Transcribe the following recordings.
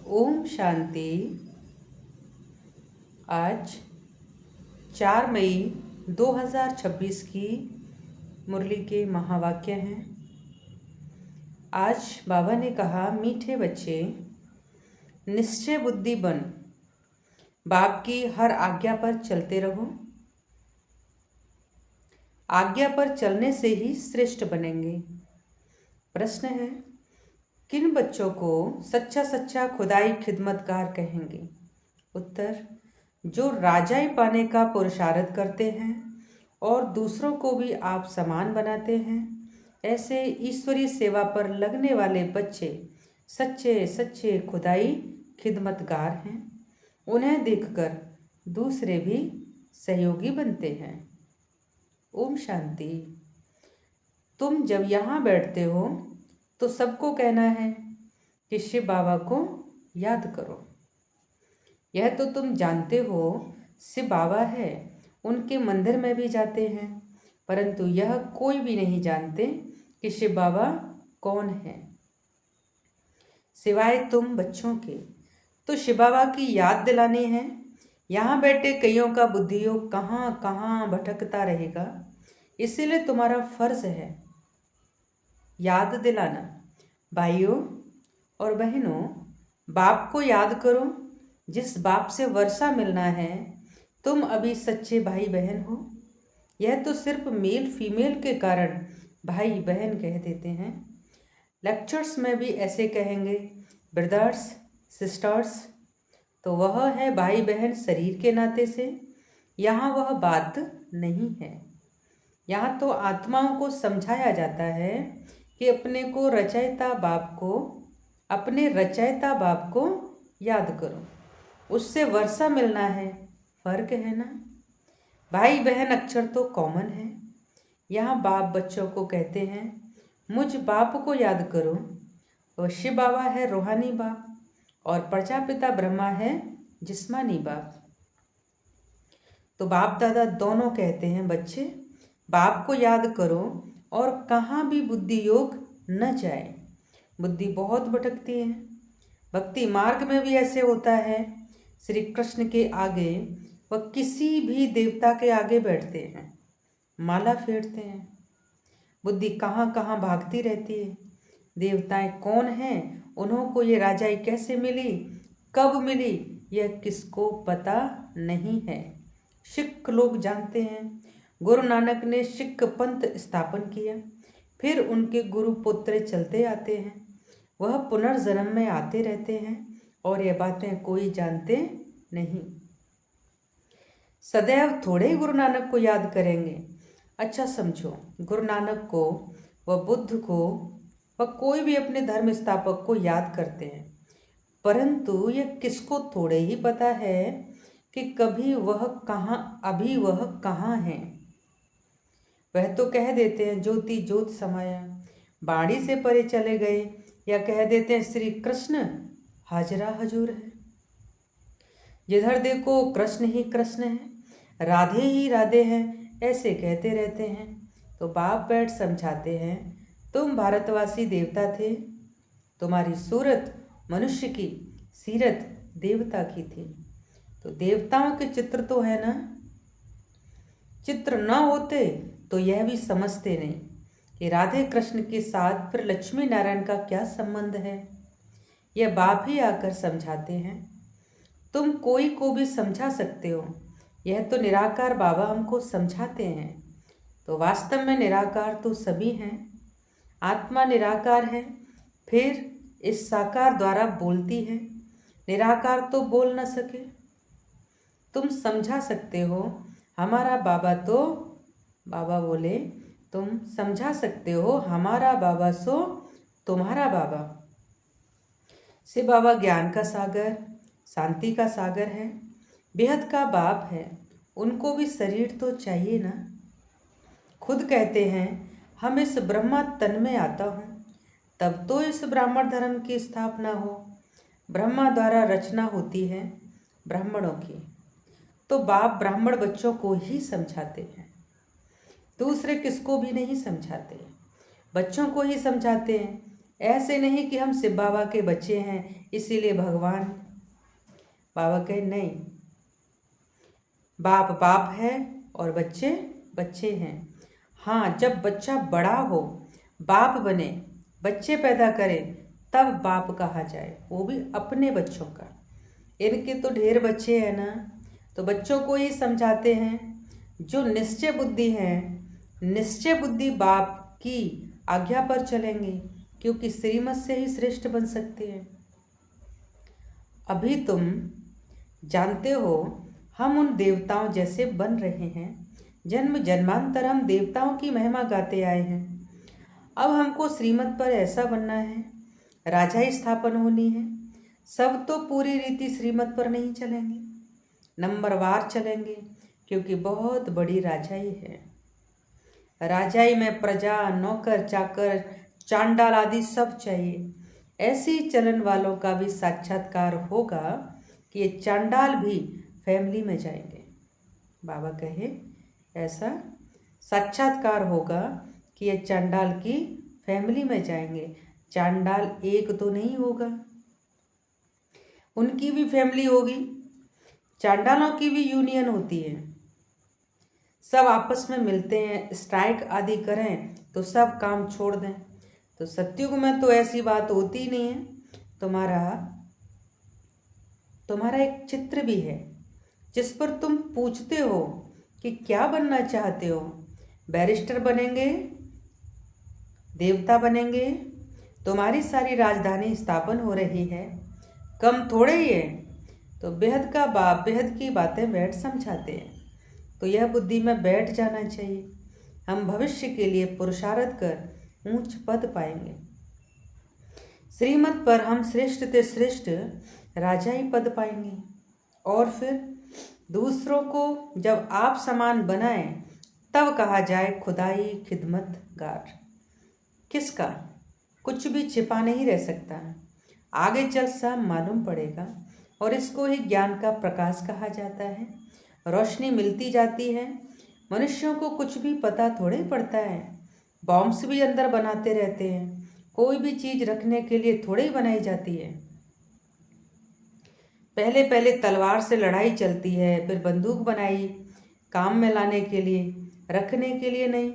ओम शांति। आज 4 मई 2026 की मुरली के महावाक्य हैं। आज बाबा ने कहा, मीठे बच्चे, निश्चय बुद्धि बन, बाप की हर आज्ञा पर चलते रहो। आज्ञा पर चलने से ही श्रेष्ठ बनेंगे। प्रश्न है, किन बच्चों को सच्चा सच्चा खुदाई खिदमतगार कहेंगे? उत्तर, जो राजाई पाने का पुरुषार्थ करते हैं और दूसरों को भी आप समान बनाते हैं, ऐसे ईश्वरीय सेवा पर लगने वाले बच्चे सच्चे सच्चे खुदाई खिदमतगार हैं। उन्हें देखकर दूसरे भी सहयोगी बनते हैं। ओम शांति। तुम जब यहाँ बैठते हो तो सबको कहना है कि शिव बाबा को याद करो। यह तो तुम जानते हो, शिव बाबा है, उनके मंदिर में भी जाते हैं, परंतु यह कोई भी नहीं जानते कि शिव बाबा कौन है, सिवाय तुम बच्चों के। तो शिव बाबा की याद दिलानी है। यहाँ बैठे कईयों का बुद्धियोग कहाँ कहाँ भटकता रहेगा, इसीलिए तुम्हारा फर्ज है याद दिलाना। भाइयों और बहनों, बाप को याद करो, जिस बाप से वर्षा मिलना है। तुम अभी सच्चे भाई बहन हो। यह तो सिर्फ मेल फीमेल के कारण भाई बहन कह देते हैं। लेक्चर्स में भी ऐसे कहेंगे, ब्रदर्स सिस्टर्स, तो वह है भाई बहन शरीर के नाते से। यहाँ वह बात नहीं है। यहाँ तो आत्माओं को समझाया जाता है कि अपने रचयिता बाप को याद करो, उससे वर्षा मिलना है। फर्क है ना? भाई बहन अक्षर तो कॉमन है। यहाँ बाप बच्चों को कहते हैं, मुझ बाप को याद करो। वह शिव बाबा है रूहानी बाप, और प्रजापिता ब्रह्मा है जिस्मानी बाप। तो बाप दादा दोनों कहते हैं, बच्चे बाप को याद करो और कहाँ भी बुद्धि योग न जाए। बुद्धि बहुत भटकती है। भक्ति मार्ग में भी ऐसे होता है। श्री कृष्ण के आगे वह किसी भी देवता के आगे बैठते हैं, माला फेरते हैं। बुद्धि कहाँ कहाँ भागती रहती है। देवताएं कौन हैं, उन्हों को ये राजाई कैसे मिली, कब मिली, यह किसको पता नहीं है। सिख लोग जानते हैं। गुरु नानक ने सिख पंथ स्थापन किया, फिर उनके गुरु पुत्र चलते आते हैं। वह पुनर्जन्म में आते रहते हैं और ये बातें कोई जानते नहीं। सदैव थोड़े ही गुरु नानक को याद करेंगे। अच्छा समझो, गुरु नानक को, व बुद्ध को, व कोई भी अपने धर्म स्थापक को याद करते हैं, परंतु यह किसको थोड़े ही पता है कि अभी वह कहाँ है। वह तो कह देते हैं ज्योति ज्योत समाया, बाड़ी से परे चले गए, या कह देते हैं श्री कृष्ण हाजरा हजूर है। जिधर देखो कृष्ण ही कृष्ण है, राधे ही राधे हैं, ऐसे कहते रहते हैं। तो बाप बैठ समझाते हैं, तुम भारतवासी देवता थे, तुम्हारी सूरत मनुष्य की, सीरत देवता की थी। तो देवताओं के चित्र तो है ना। चित्र न होते तो यह भी समझते नहीं कि राधे कृष्ण के साथ फिर लक्ष्मी नारायण का क्या संबंध है। यह बाप ही आकर समझाते हैं। तुम कोई को भी समझा सकते हो, यह तो निराकार बाबा हमको समझाते हैं। तो वास्तव में निराकार तो सभी हैं। आत्मा निराकार है, फिर इस साकार द्वारा बोलती है। निराकार तो बोल न सके। तुम समझा सकते हो, हमारा बाबा तो, बाबा बोले, तुम समझा सकते हो, हमारा बाबा सो तुम्हारा बाबा। शिव बाबा ज्ञान का सागर, शांति का सागर है, बेहद का बाप है। उनको भी शरीर तो चाहिए ना। खुद कहते हैं, हम इस ब्रह्मा तन में आता हूँ, तब तो इस ब्राह्मण धर्म की स्थापना हो। ब्रह्मा द्वारा रचना होती है ब्राह्मणों की। तो बाप ब्राह्मण बच्चों को ही समझाते हैं, दूसरे किसको भी नहीं समझाते, बच्चों को ही समझाते हैं। ऐसे नहीं कि हम शिव बाबा के बच्चे हैं इसीलिए भगवान। बाबा कहे नहीं, बाप बाप है और बच्चे बच्चे हैं। हाँ, जब बच्चा बड़ा हो, बाप बने, बच्चे पैदा करे, तब बाप कहा जाए, वो भी अपने बच्चों का। इनके तो ढेर बच्चे हैं ना, तो बच्चों को ही समझाते हैं। जो निश्चय बुद्धि है, निश्चय बुद्धि बाप की आज्ञा पर चलेंगे, क्योंकि श्रीमत से ही श्रेष्ठ बन सकते हैं। अभी तुम जानते हो हम उन देवताओं जैसे बन रहे हैं। जन्म जन्मांतर हम देवताओं की महिमा गाते आए हैं। अब हमको श्रीमत पर ऐसा बनना है, राजाई स्थापन होनी है। सब तो पूरी रीति श्रीमत पर नहीं चलेंगे, नंबरवार चलेंगे, क्योंकि बहुत बड़ी राजाई है। राजाई में प्रजा, नौकर चाकर, चांडाल आदि सब चाहिए। ऐसी चलन वालों का भी साक्षात्कार होगा कि ये चांडाल भी फैमिली में जाएंगे। बाबा कहे ऐसा साक्षात्कार होगा कि ये चांडाल की फैमिली में जाएंगे। चांडाल एक तो नहीं होगा, उनकी भी फैमिली होगी। चांडालों की भी यूनियन होती है, सब आपस में मिलते हैं, स्ट्राइक आदि करें तो सब काम छोड़ दें। तो सत्युग में तो ऐसी बात होती ही नहीं है। तुम्हारा एक चित्र भी है जिस पर तुम पूछते हो कि क्या बनना चाहते हो। बैरिस्टर बनेंगे, देवता बनेंगे। तुम्हारी सारी राजधानी स्थापन हो रही है, कम थोड़े ही है। तो बेहद का बाप बेहद की बातें बैठ समझाते हैं, तो यह बुद्धि में बैठ जाना चाहिए। हम भविष्य के लिए पुरुषार्थ कर ऊंच पद पाएंगे। श्रीमत पर हम श्रेष्ठ से श्रेष्ठ राजाई पद पाएंगे, और फिर दूसरों को जब आप समान बनाएं तब कहा जाए खुदाई खिदमतगार। किसका कुछ भी छिपा नहीं रह सकता, आगे चल सब मालूम पड़ेगा। और इसको ही ज्ञान का प्रकाश कहा जाता है। रोशनी मिलती जाती है, मनुष्यों को कुछ भी पता थोड़े पड़ता है। बॉम्ब्स भी अंदर बनाते रहते हैं, कोई भी चीज़ रखने के लिए थोड़े ही बनाई जाती है। पहले पहले तलवार से लड़ाई चलती है, फिर बंदूक बनाई काम में लाने के लिए, रखने के लिए नहीं।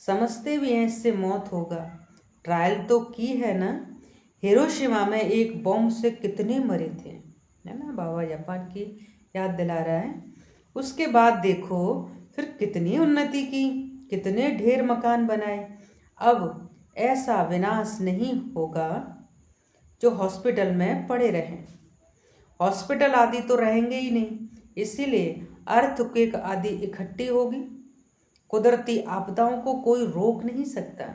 समझते भी हैं इससे मौत होगा। ट्रायल तो की है ना, हिरोशिमा में एक बॉम्ब से कितने मरे थे, है ना। बाबा जापान की याद दिला रहा है। उसके बाद देखो फिर कितनी उन्नति की, कितने ढेर मकान बनाए। अब ऐसा विनाश नहीं होगा जो हॉस्पिटल में पड़े रहें। हॉस्पिटल आदि तो रहेंगे ही नहीं, इसीलिए अर्थक्वेक आदि इकट्ठी होगी। कुदरती आपदाओं को कोई रोक नहीं सकता।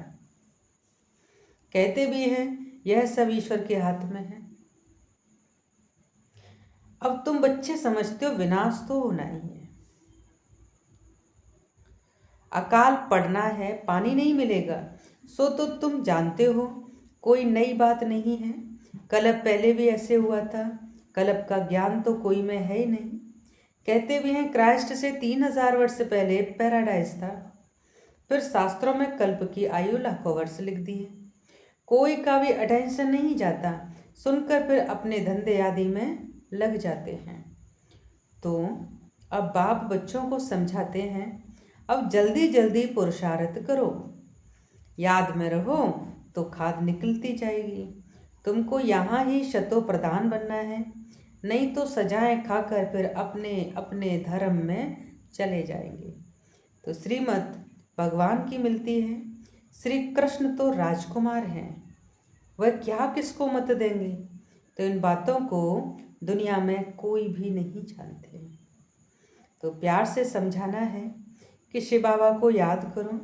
कहते भी हैं यह सब ईश्वर के हाथ में है। अब तुम बच्चे समझते हो विनाश तो होना ही है। अकाल पड़ना है, पानी नहीं मिलेगा, सो तो तुम जानते हो, कोई नई बात नहीं है। कल्प पहले भी ऐसे हुआ था, कल्प का ज्ञान तो कोई में है ही नहीं। कहते भी हैं क्राइस्ट से 3000 वर्ष पहले पैराडाइज था। फिर शास्त्रों में कल्प की आयु लाखों वर्ष लिख दी है। कोई का भी अटेंशन नहीं जाता, सुनकर फिर अपने धंधे आदि में लग जाते हैं। तो अब बाप बच्चों को समझाते हैं, अब जल्दी जल्दी पुरुषार्थ करो, याद में रहो तो खाद निकलती जाएगी। तुमको यहाँ ही शतो प्रधान बनना है, नहीं तो सजाएं खाकर फिर अपने अपने धर्म में चले जाएंगे। तो श्रीमत भगवान की मिलती है। श्री कृष्ण तो राजकुमार हैं, वह क्या किसको मत देंगे। तो इन बातों को दुनिया में कोई भी नहीं जानते। तो प्यार से समझाना है कि शिव बाबा को याद करो।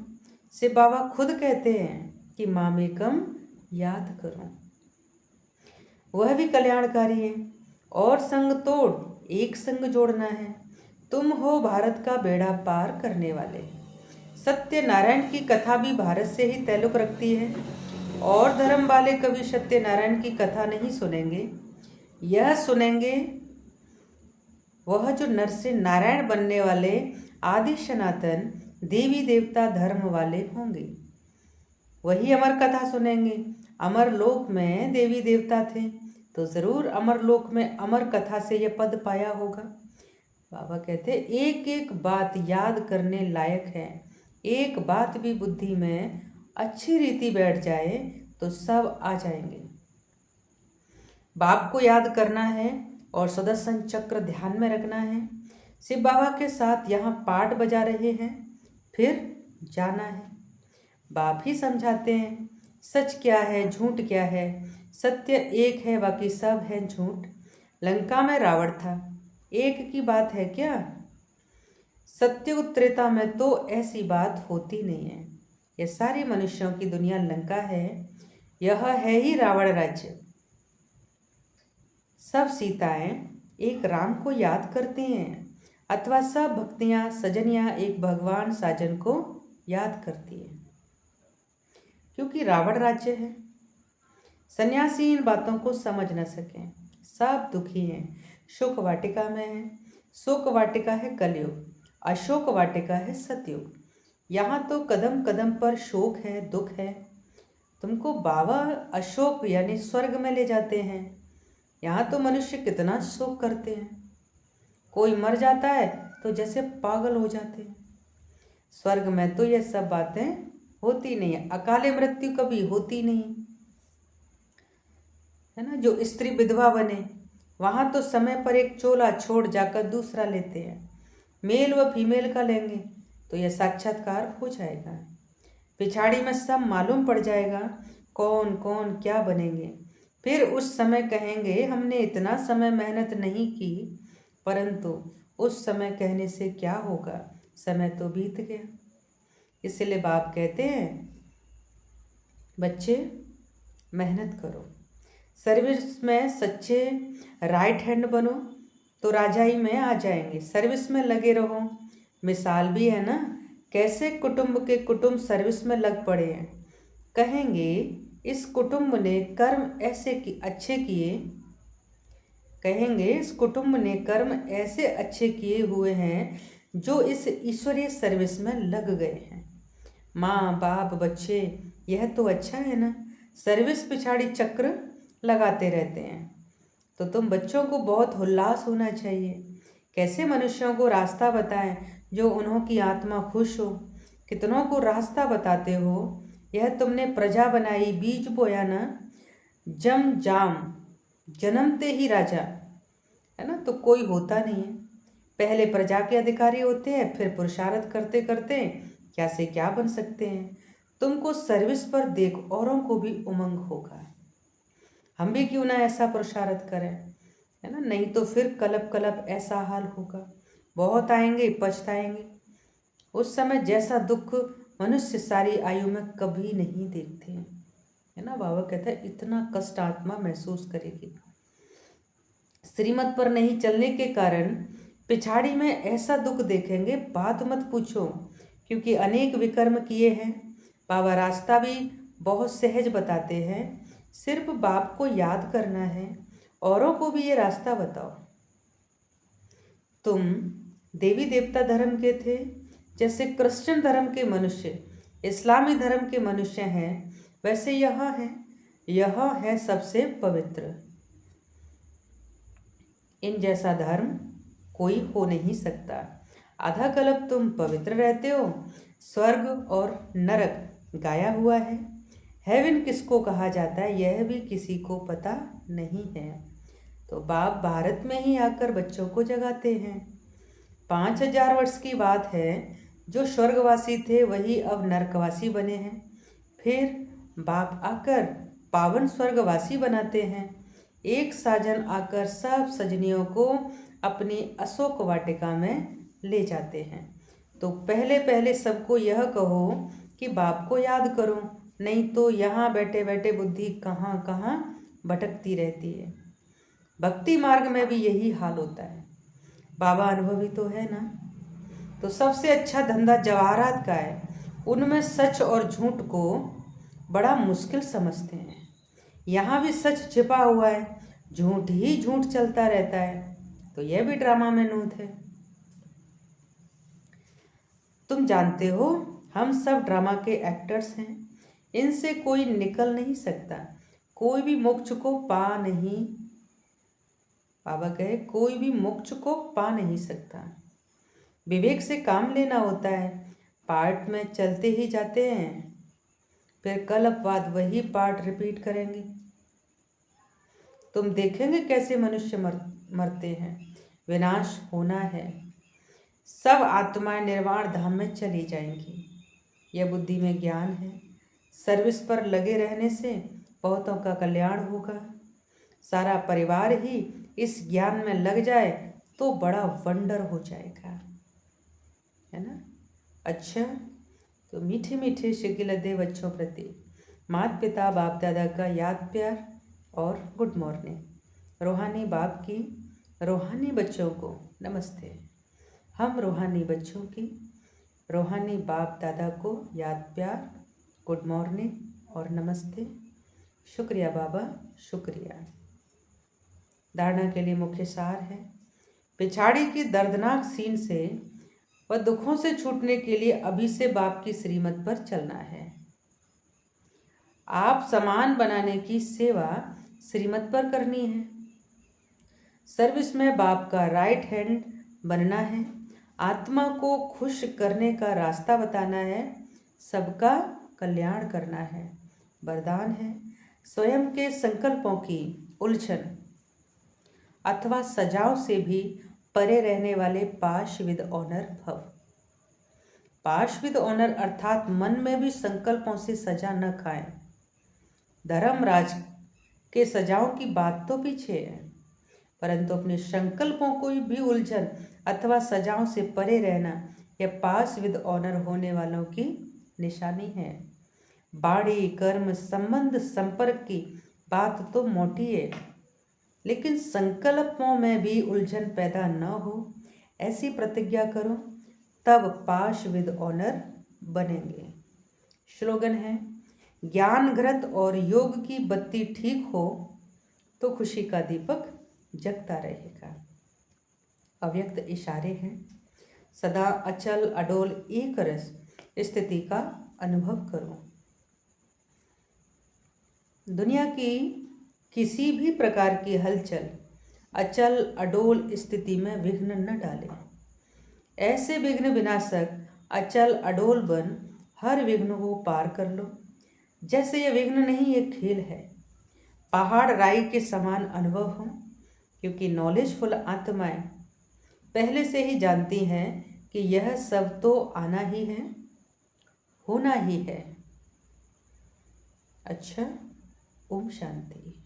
शिव बाबा खुद कहते हैं कि मामेकम याद करो, वह भी कल्याणकारी है। और संग तोड़ एक संग जोड़ना है। तुम हो भारत का बेड़ा पार करने वाले। सत्यनारायण की कथा भी भारत से ही ताल्लुक रखती है, और धर्म वाले कभी सत्यनारायण की कथा नहीं सुनेंगे। यह सुनेंगे वह जो नर से नारायण बनने वाले आदि सनातन देवी देवता धर्म वाले होंगे, वही अमर कथा सुनेंगे। अमरलोक में देवी देवता थे, तो ज़रूर अमरलोक में अमर कथा से यह पद पाया होगा। बाबा कहते एक एक बात याद करने लायक है। एक बात भी बुद्धि में अच्छी रीति बैठ जाए तो सब आ जाएंगे। बाप को याद करना है और सुदर्शन चक्र ध्यान में रखना है। शिव बाबा के साथ यहाँ पाठ बजा रहे हैं, फिर जाना है। बाप ही समझाते हैं सच क्या है, झूठ क्या है। सत्य एक है, बाकी सब है झूठ। लंका में रावण था, एक की बात है क्या? सत्य उत्तरेता में तो ऐसी बात होती नहीं है। यह सारी मनुष्यों की दुनिया लंका है, यह है ही रावण राज्य। सब सीताएं एक राम को याद करती हैं, अथवा सब भक्तियां सजनियां एक भगवान साजन को याद करती हैं, क्योंकि रावण राज्य है। सन्यासी इन बातों को समझ न सके, सब दुखी हैं, शोक वाटिका में हैं। शोक वाटिका है कलयुग, अशोक वाटिका है सतयुग। यहाँ तो कदम कदम पर शोक है, दुख है। तुमको बाबा अशोक यानी स्वर्ग में ले जाते हैं। यहाँ तो मनुष्य कितना शोक करते हैं, कोई मर जाता है तो जैसे पागल हो जाते हैं। स्वर्ग में तो ये सब बातें होती नहीं है, अकाले मृत्यु कभी होती नहीं है ना। जो स्त्री विधवा बने, वहाँ तो समय पर एक चोला छोड़ जाकर दूसरा लेते हैं। मेल व फीमेल का लेंगे तो यह साक्षात्कार हो जाएगा। पिछाड़ी में सब मालूम पड़ जाएगा कौन कौन क्या बनेंगे। फिर उस समय कहेंगे हमने इतना समय मेहनत नहीं की, परंतु उस समय कहने से क्या होगा, समय तो बीत गया। इसलिए बाप कहते हैं बच्चे मेहनत करो, सर्विस में सच्चे राइट हैंड बनो तो राजाई में आ जाएंगे। सर्विस में लगे रहो। मिसाल भी है ना, कैसे कुटुंब के कुटुंब सर्विस में लग पड़े हैं। कहेंगे इस कुटुंब ने कर्म ऐसे अच्छे किए, कहेंगे इस कुटुंब ने कर्म ऐसे अच्छे किए हुए हैं जो इस ईश्वरीय सर्विस में लग गए हैं। माँ बाप बच्चे, यह तो अच्छा है ना। सर्विस पिछाड़ी चक्र लगाते रहते हैं, तो तुम बच्चों को बहुत उल्लास होना चाहिए। कैसे मनुष्यों को रास्ता बताएं जो उन्हों की आत्मा खुश हो। कितनों को रास्ता बताते हो। यह तुमने प्रजा बनाई, बीज बोया ना, जम जाम जन्मते ही राजा, है ना। तो कोई होता नहीं है, पहले प्रजा के अधिकारी होते हैं, फिर पुरुषार्थ करते करते क्या से क्या बन सकते हैं। तुमको सर्विस पर देख औरों को भी उमंग होगा। हम भी क्यों ना ऐसा पुरुषार्थ करें, है ना। नहीं तो फिर कलप कलप ऐसा हाल होगा, बहुत आएंगे पछताएंगे। उस समय जैसा दुख मनुष्य सारी आयु में कभी नहीं देखते हैं, है ना। बाबा कहता है इतना कष्ट आत्मा महसूस करेगी। श्रीमत पर नहीं चलने के कारण पिछाड़ी में ऐसा दुख देखेंगे, बात मत पूछो, क्योंकि अनेक विकर्म किए हैं। बाबा रास्ता भी बहुत सहज बताते हैं, सिर्फ बाप को याद करना है, औरों को भी ये रास्ता बताओ। तुम देवी देवता धर्म के थे, जैसे क्रिश्चियन धर्म के मनुष्य इस्लामी धर्म के मनुष्य हैं, वैसे यह है सबसे पवित्र। इन जैसा धर्म कोई हो नहीं सकता। आधा कल्प तुम पवित्र रहते हो। स्वर्ग और नरक गाया हुआ है। हेवन किसको कहा जाता है यह भी किसी को पता नहीं है। तो बाप भारत में ही आकर बच्चों को जगाते हैं। 5000 वर्ष की बात है, जो स्वर्गवासी थे वही अब नरकवासी बने हैं। फिर बाप आकर पावन स्वर्गवासी बनाते हैं। एक साजन आकर सब सजनियों को अपनी अशोक वाटिका में ले जाते हैं। तो पहले पहले सबको यह कहो कि बाप को याद करो, नहीं तो यहाँ बैठे बैठे बुद्धि कहाँ कहाँ भटकती रहती है। भक्ति मार्ग में भी यही हाल होता है। बाबा अनुभवी तो है ना। तो सबसे अच्छा धंधा जवाहरात का है। उनमें सच और झूठ को बड़ा मुश्किल समझते हैं। यहाँ भी सच छिपा हुआ है, झूठ ही झूठ चलता रहता है। तो यह भी ड्रामा में नूत है। तुम जानते हो हम सब ड्रामा के एक्टर्स हैं। इनसे कोई निकल नहीं सकता, कोई भी मोक्ष को पा नहीं, बाबा कहे कोई भी मोक्ष को पा नहीं सकता। विवेक से काम लेना होता है। पाठ में चलते ही जाते हैं, फिर कल अपवाद वही पाठ रिपीट करेंगे। तुम देखेंगे कैसे मनुष्य मरते हैं। विनाश होना है, सब आत्माएं निर्वाण धाम में चली जाएंगी। यह बुद्धि में ज्ञान है। सर्विस पर लगे रहने से बहुतों का कल्याण होगा। सारा परिवार ही इस ज्ञान में लग जाए तो बड़ा वंडर हो जाएगा, है ना। अच्छा, तो मीठे मीठे शिकिलदे बच्चों प्रति माता पिता बाप दादा का याद प्यार और गुड मॉर्निंग। रूहानी बाप की रूहानी बच्चों को नमस्ते। हम रूहानी बच्चों की रूहानी बाप दादा को याद प्यार, गुड मॉर्निंग और नमस्ते। शुक्रिया बाबा, शुक्रिया। धारणा के लिए मुख्य सार है, पिछाड़ी की दर्दनाक सीन से व दुखों से छूटने के लिए अभी से बाप की श्रीमत पर चलना है। आप समान बनाने की सेवा श्रीमत पर करनी है। सर्विस में बाप का राइट हैंड बनना है। आत्मा को खुश करने का रास्ता बताना है। सबका कल्याण करना है। वरदान है, स्वयं के संकल्पों की उलझन अथवा सजाओं से भी परे रहने वाले पाश विद ऑनर भव। पाश विद ऑनर अर्थात मन में भी संकल्पों से सजा न खाएं। धर्मराज के सजाओं की बात तो पीछे है, परंतु अपने संकल्पों को भी उलझन अथवा सजाओं से परे रहना यह पास विद ऑनर होने वालों की निशानी है। बाड़ी कर्म संबंध संपर्क की बात तो मोटी है, लेकिन संकल्पों में भी उलझन पैदा न हो ऐसी प्रतिज्ञा करो, तब पाश विद ऑनर बनेंगे। स्लोगन है, ज्ञान घृत और योग की बत्ती ठीक हो तो खुशी का दीपक जगता रहेगा। अव्यक्त इशारे हैं, सदा अचल अडोल एक रस स्थिति का अनुभव करो। दुनिया की किसी भी प्रकार की हलचल अचल अडोल स्थिति में विघ्न न डाले। ऐसे विघ्न विनाशक अचल अडोल बन हर विघ्न को पार कर लो। जैसे यह विघ्न नहीं, ये खेल है। पहाड़ राई के समान अनुभव हो, क्योंकि नॉलेजफुल आत्माएं पहले से ही जानती हैं कि यह सब तो आना ही है, होना ही है। अच्छा, ओम शांति।